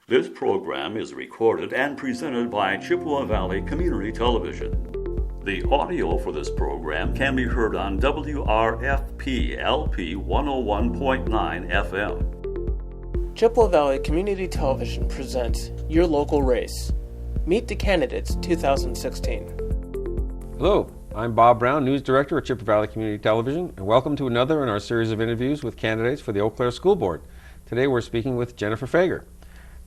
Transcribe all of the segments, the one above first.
This program is recorded and presented by Chippewa Valley Community Television. The audio for this program can be heard on WRFP LP 101.9 FM. Chippewa Valley Community Television presents Your Local Race. Meet the Candidates 2016. Hello, I'm Bob Brown, News Director at Chippewa Valley Community Television, and welcome to another in our series of interviews with candidates for the Eau Claire School Board. Today we're speaking with Jennifer Fager.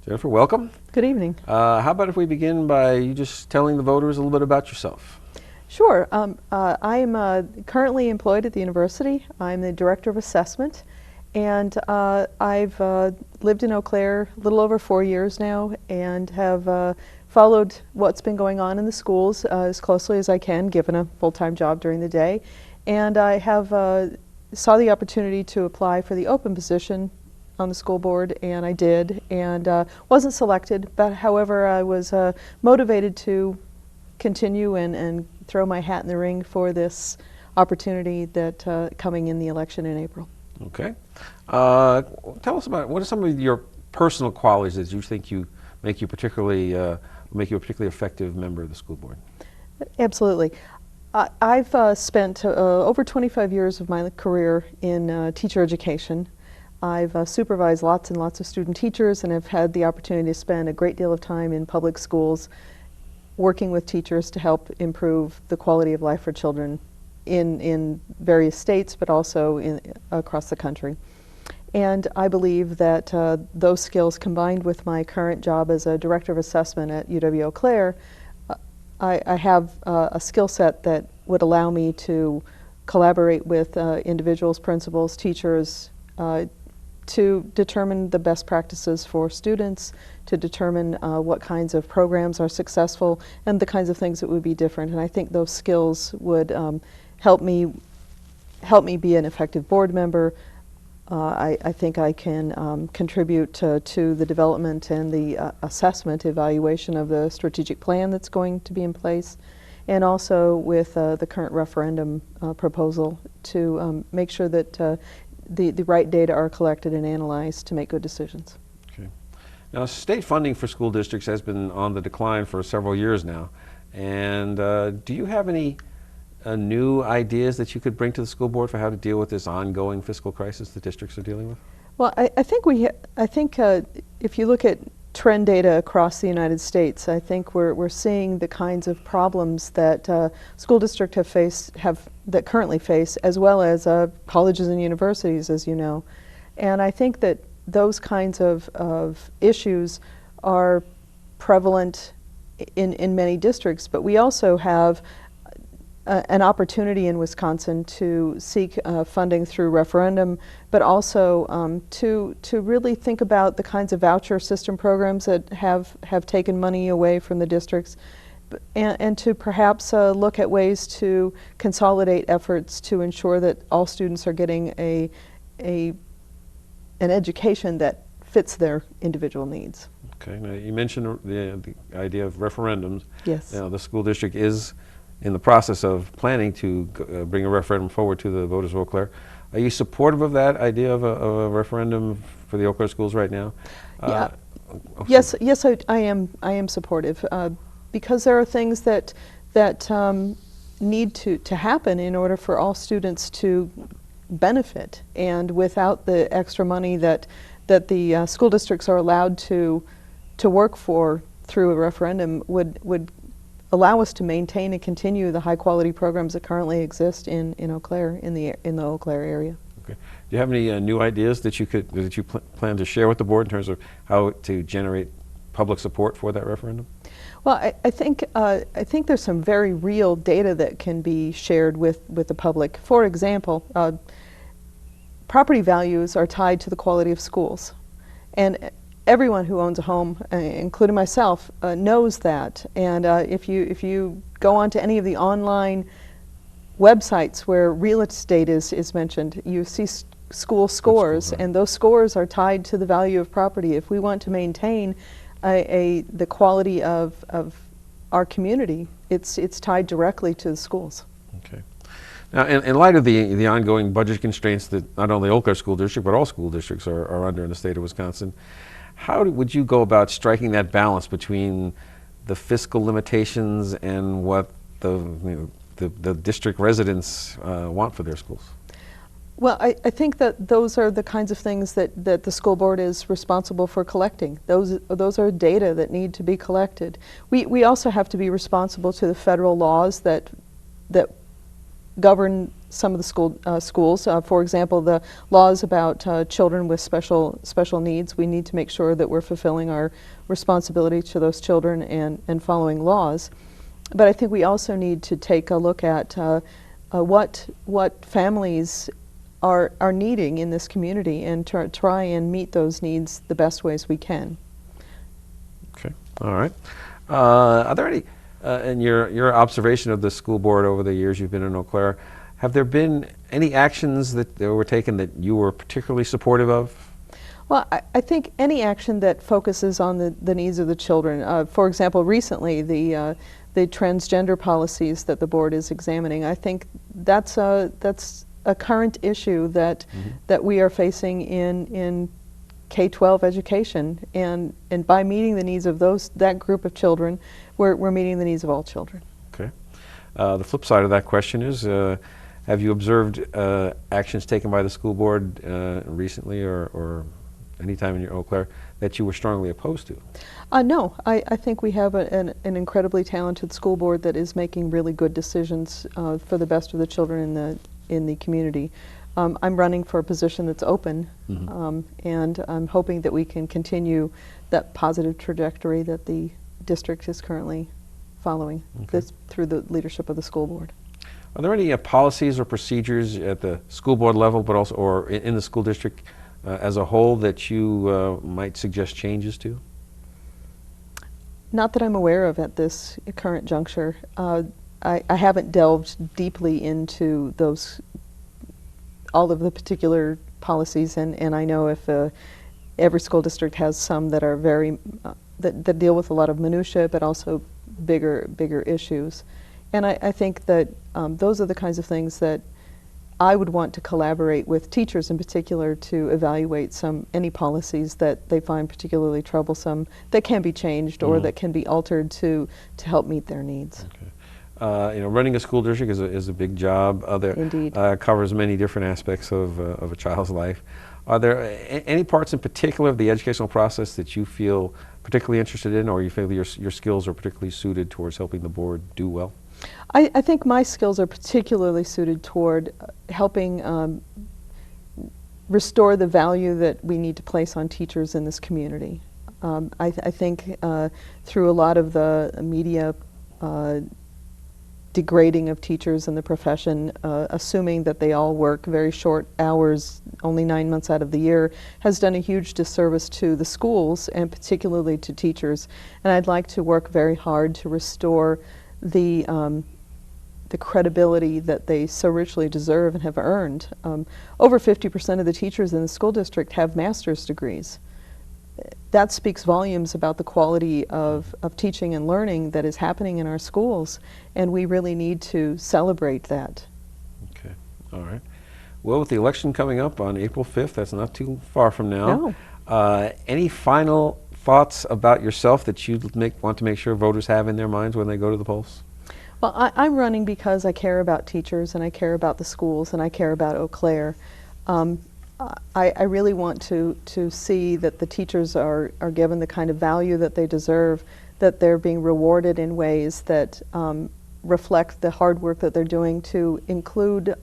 Jennifer, welcome. Good evening. How about if we begin by you just telling the voters a little bit about yourself? Sure. I am currently employed at the university. I'm the Director of Assessment, and I've lived in Eau Claire a little over 4 years now and have followed what's been going on in the schools as closely as I can, given a full-time job during the day. And I have saw the opportunity to apply for the open position on the school board, and I did, and wasn't selected, but however I was motivated to continue and throw my hat in the ring for this opportunity that coming in the election in April. Okay. Tell us about what are some of your personal qualities that you think make you a particularly effective member of the school board? Absolutely. I've spent over 25 years of my career in teacher education. I've supervised lots and lots of student teachers and have had the opportunity to spend a great deal of time in public schools working with teachers to help improve the quality of life for children in various states, but also across the country. And I believe that those skills, combined with my current job as a Director of Assessment at UW Eau Claire, I have a skill set that would allow me to collaborate with individuals, principals, teachers, to determine the best practices for students, to determine what kinds of programs are successful and the kinds of things that would be different. And I think those skills would help me be an effective board member. I think I can contribute to the development and the assessment evaluation of the strategic plan that's going to be in place, and also with the current referendum proposal to make sure that the right data are collected and analyzed to make good decisions. Okay. Now, state funding for school districts has been on the decline for several years now. And do you have any new ideas that you could bring to the school board for how to deal with this ongoing fiscal crisis the districts are dealing with? Well, I think if you look at trend data across the United States, I think we're seeing the kinds of problems that school districts that currently face, as well as colleges and universities, as you know. And I think that those kinds of issues are prevalent in many districts, but we also have an opportunity in Wisconsin to seek funding through referendum, but also to really think about the kinds of voucher system programs that have taken money away from the districts, and to perhaps look at ways to consolidate efforts to ensure that all students are getting an education that fits their individual needs. Okay. Now, you mentioned the idea of referendums. Yes. Now, the school district is in the process of planning to bring a referendum forward to the voters of Eau Claire. Are you supportive of that idea of a referendum for the Eau Claire schools right now? Yeah. Yes, I am supportive because there are things that need to happen in order for all students to benefit, and without the extra money that the school districts are allowed to work for through a referendum would allow us to maintain and continue the high quality programs that currently exist in Eau Claire, in the Eau Claire area. Okay. Do you have any new ideas that you plan to share with the board in terms of how to generate public support for that referendum? Well, I think there's some very real data that can be shared with the public. For example, property values are tied to the quality of schools, and everyone who owns a home, including myself, knows that. And if you go onto any of the online websites where real estate is mentioned, you see school scores, and those scores are tied to the value of property. If we want to maintain the quality of our community, it's tied directly to the schools. Okay. Now, in light of the ongoing budget constraints that not only Eau Claire School District but all school districts are under in the state of Wisconsin, How would you go about striking that balance between the fiscal limitations and what the district residents want for their schools? Well, I think that those are the kinds of things that the school board is responsible for collecting. Those are data that need to be collected. We also have to be responsible to the federal laws that govern some of the schools. For example, the laws about children with special needs. We need to make sure that we're fulfilling our responsibility to those children and following laws. But I think we also need to take a look at what families are needing in this community and try and meet those needs the best ways we can. Okay, all right. Are there any, in your observation of the school board over the years you've been in Eau Claire, have there been any actions that were taken that you were particularly supportive of? Well, I think any action that focuses on the needs of the children. For example, recently the transgender policies that the board is examining, I think that's a current issue that we are facing in K-12 education, and by meeting the needs of that group of children, we're meeting the needs of all children. Okay. The flip side of that question is, have you observed actions taken by the school board recently or any time in your Eau Claire that you were strongly opposed to? No, I think we have an incredibly talented school board that is making really good decisions for the best of the children in the community. I'm running for a position that's open, and I'm hoping that we can continue that positive trajectory that the district is currently following through the leadership of the school board. Are there any policies or procedures at the school board level, but also or in the school district as a whole that you might suggest changes to? Not that I'm aware of at this current juncture. I haven't delved deeply into all of the particular policies, and I know if every school district has some that are very that deal with a lot of minutia, but also bigger issues. And I think that those are the kinds of things that I would want to collaborate with teachers in particular to evaluate any policies that they find particularly troublesome that can be changed or that can be altered to help meet their needs. Okay. Running a school district is a big job. Indeed. Covers many different aspects of a child's life. Are there any parts in particular of the educational process that you feel particularly interested in, or you feel your skills are particularly suited towards helping the board do well? I think my skills are particularly suited toward helping restore the value that we need to place on teachers in this community. I think through a lot of the media degrading of teachers in the profession, assuming that they all work very short hours, only 9 months out of the year, has done a huge disservice to the schools and particularly to teachers. And I'd like to work very hard to restore the credibility that they so richly deserve and have earned. Over 50% of the teachers in the school district have master's degrees. That speaks volumes about the quality of teaching and learning that is happening in our schools, and we really need to celebrate that. Okay, all right. Well, with the election coming up on April 5th, that's not too far from now. No. Any final thoughts about yourself that you want to make sure voters have in their minds when they go to the polls? Well, I'm running because I care about teachers and I care about the schools and I care about Eau Claire. I really want to see that the teachers are given the kind of value that they deserve, that they're being rewarded in ways that reflect the hard work that they're doing to include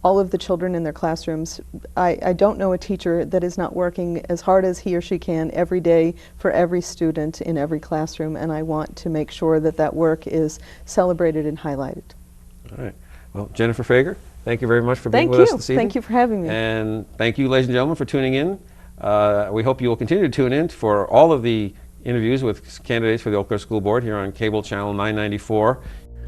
all of the children in their classrooms. I don't know a teacher that is not working as hard as he or she can every day for every student in every classroom, and I want to make sure that that work is celebrated and highlighted. All right. Well, Jennifer Fager, thank you very much for being with us this evening. Thank you for having me. And thank you, ladies and gentlemen, for tuning in. We hope you will continue to tune in for all of the interviews with candidates for the Eau Claire School Board here on Cable Channel 994.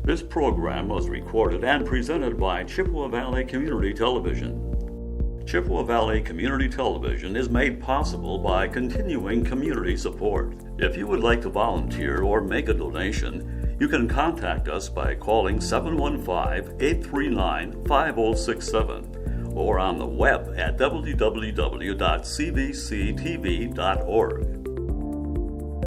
This program was recorded and presented by Chippewa Valley Community Television. Chippewa Valley Community Television is made possible by continuing community support. If you would like to volunteer or make a donation, you can contact us by calling 715-839-5067 or on the web at www.cbctv.org.